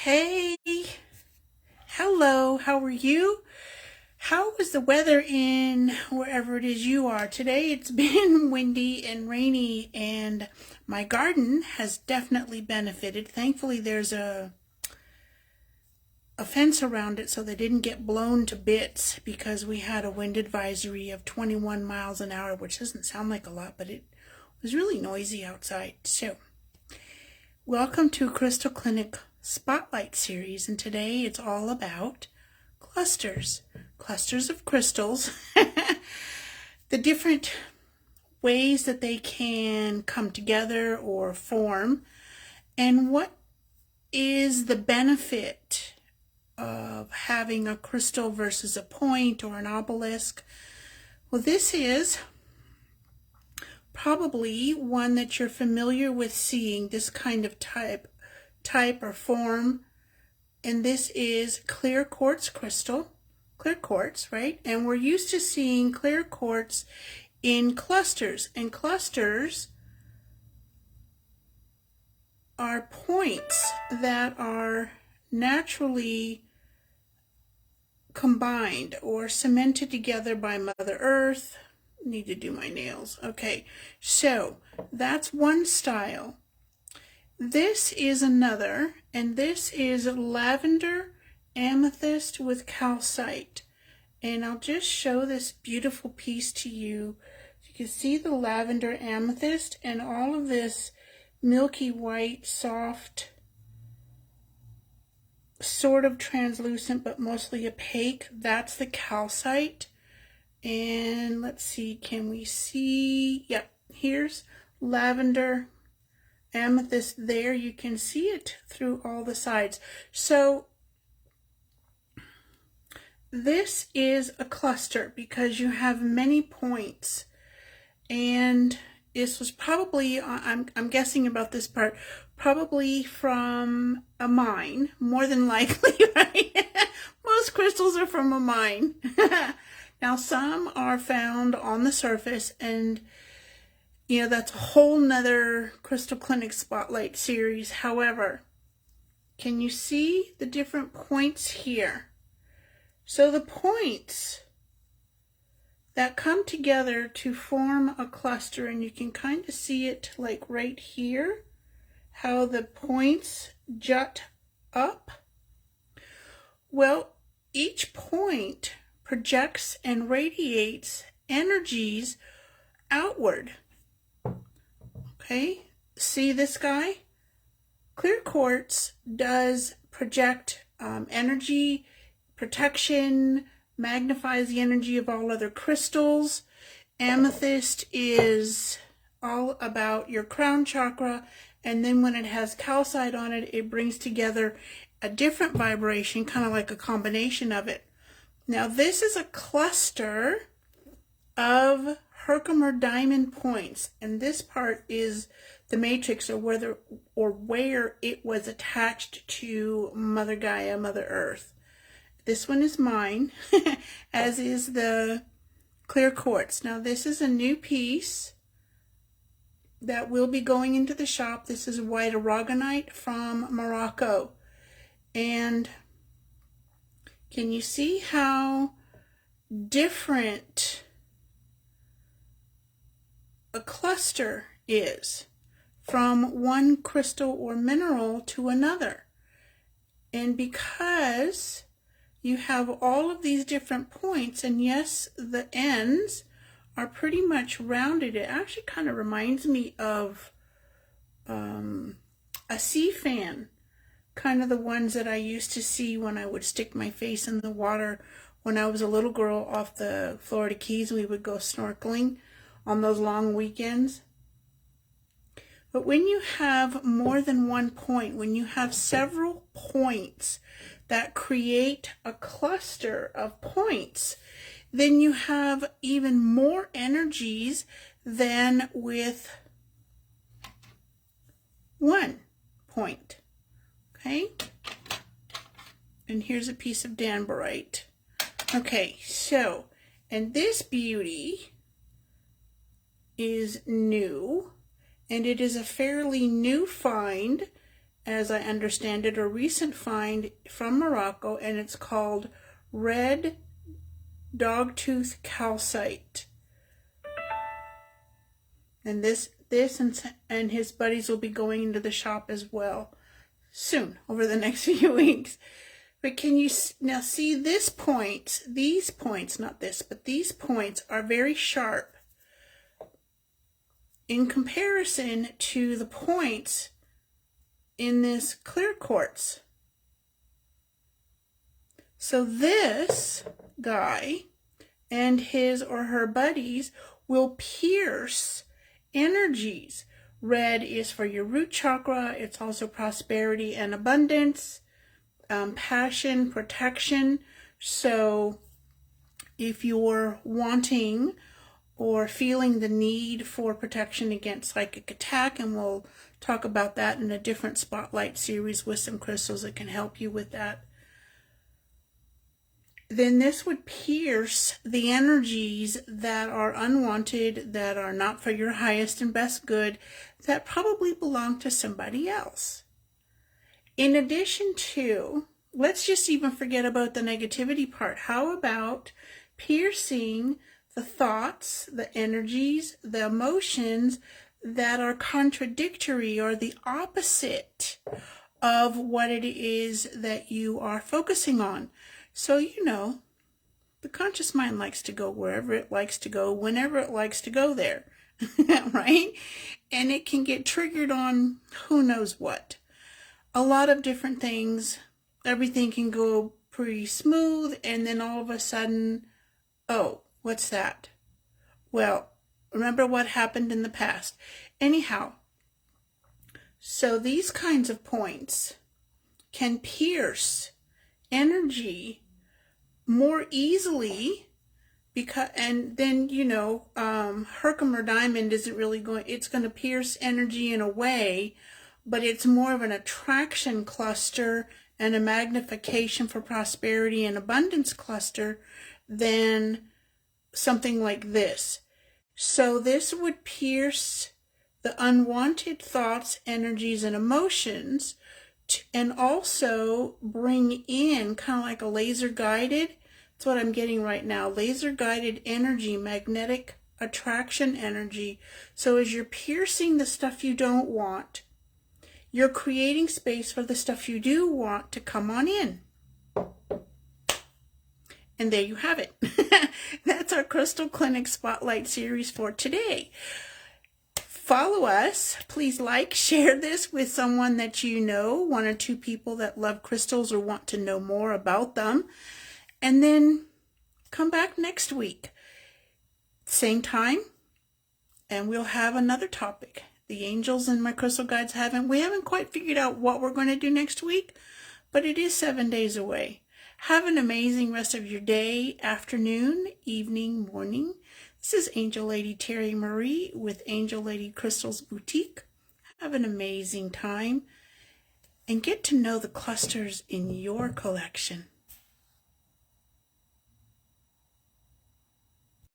Hey, hello, how are you? How is the weather in wherever it is you are? Today it's been windy and rainy, and my garden has definitely benefited. Thankfully, there's a fence around it so they didn't get blown to bits because we had a wind advisory of 21 miles an hour, which doesn't sound like a lot, but it was really noisy outside. So, welcome to Crystal Clinic Spotlight series, and today it's all about clusters of crystals, the different ways that they can come together or form, and what is the benefit of having a crystal versus a point or an obelisk. Well, this is probably one that you're familiar with seeing, this kind of type or form, and this is clear quartz crystal, clear quartz, right? And we're used to seeing clear quartz in clusters, and clusters are points that are naturally combined or cemented together by Mother Earth. Need to do my nails. Okay, so that's one style. This is another, and this is lavender amethyst with calcite. And I'll just show this beautiful piece to you. You can see the lavender amethyst and all of this milky white, soft, sort of translucent, but mostly opaque. That's the calcite. And let's see, can we see? Yep, here's lavender amethyst there. You can see it through all the sides. So this is a cluster because you have many points, and this was probably, I'm guessing about this part, probably from a mine, more than likely, right? Most crystals are from a mine. Now, some are found on the surface, and that's a whole nother Crystal Clinic Spotlight series. However, can you see the different points here? So the points that come together to form a cluster, and you can kind of see it like right here, how the points jut up. Well, each point projects and radiates energies outward. Okay, see this guy? Clear quartz does project energy, protection, magnifies the energy of all other crystals. Amethyst is all about your crown chakra, and then when it has calcite on it, it brings together a different vibration, kind of like a combination of it. Now, this is a cluster of Herkimer diamond points, and this part is the matrix, or where it was attached to Mother Gaia, Mother Earth. This one is mine, as is the clear quartz. Now, this is a new piece that will be going into the shop. This is white aragonite from Morocco. And can you see how different a cluster is from one crystal or mineral to another? And because you have all of these different points, and yes, the ends are pretty much rounded. It actually kind of reminds me of a sea fan, kind of the ones that I used to see when I would stick my face in the water when I was a little girl off the Florida Keys. We would go snorkeling on those long weekends. But when you have more than one point, when you have several points that create a cluster of points, then you have even more energies than with one point. Okay? And here's a piece of danbarite. Okay, so, and this beauty is new, and it is a fairly new find, as I understand it, a recent find from Morocco, and it's called red dogtooth calcite. And this and his buddies will be going into the shop as well soon, over the next few weeks. But can you now see these points, not this, but these points are very sharp in comparison to the points in this clear quartz. So this guy and his or her buddies will pierce energies. Red is for your root chakra. It's also prosperity and abundance, passion, protection. So if you're wanting or feeling the need for protection against psychic attack, and we'll talk about that in a different spotlight series with some crystals that can help you with that, then this would pierce the energies that are unwanted, that are not for your highest and best good, that probably belong to somebody else. In addition to, let's just even forget about the negativity part. How about piercing the thoughts, the energies, the emotions that are contradictory or the opposite of what it is that you are focusing on? So, you know, the conscious mind likes to go wherever it likes to go, whenever it likes to go there, right? And it can get triggered on who knows what. A lot of different things. Everything can go pretty smooth, and then all of a sudden, oh, what's that? Well, remember what happened in the past. Anyhow, so these kinds of points can pierce energy more easily, because, and then, you know, Herkimer diamond isn't really going, it's going to pierce energy in a way, but it's more of an attraction cluster and a magnification for prosperity and abundance cluster than something like this. So this would pierce the unwanted thoughts, energies, and emotions, and also bring in kind of like a laser guided, that's what I'm getting right now, laser guided energy, magnetic attraction energy. So as you're piercing the stuff you don't want, you're creating space for the stuff you do want to come on in. And there you have it. That's our Crystal Clinic Spotlight series for today. Follow us. Please like, share this with someone that you know, one or two people that love crystals or want to know more about them. And then come back next week, same time, and we'll have another topic. The angels and my crystal guides we haven't quite figured out what we're going to do next week, but it is 7 days away. Have an amazing rest of your day, afternoon, evening, morning. This is Angel Lady Terry Marie with Angel Lady Crystals Boutique. Have an amazing time and get to know the clusters in your collection.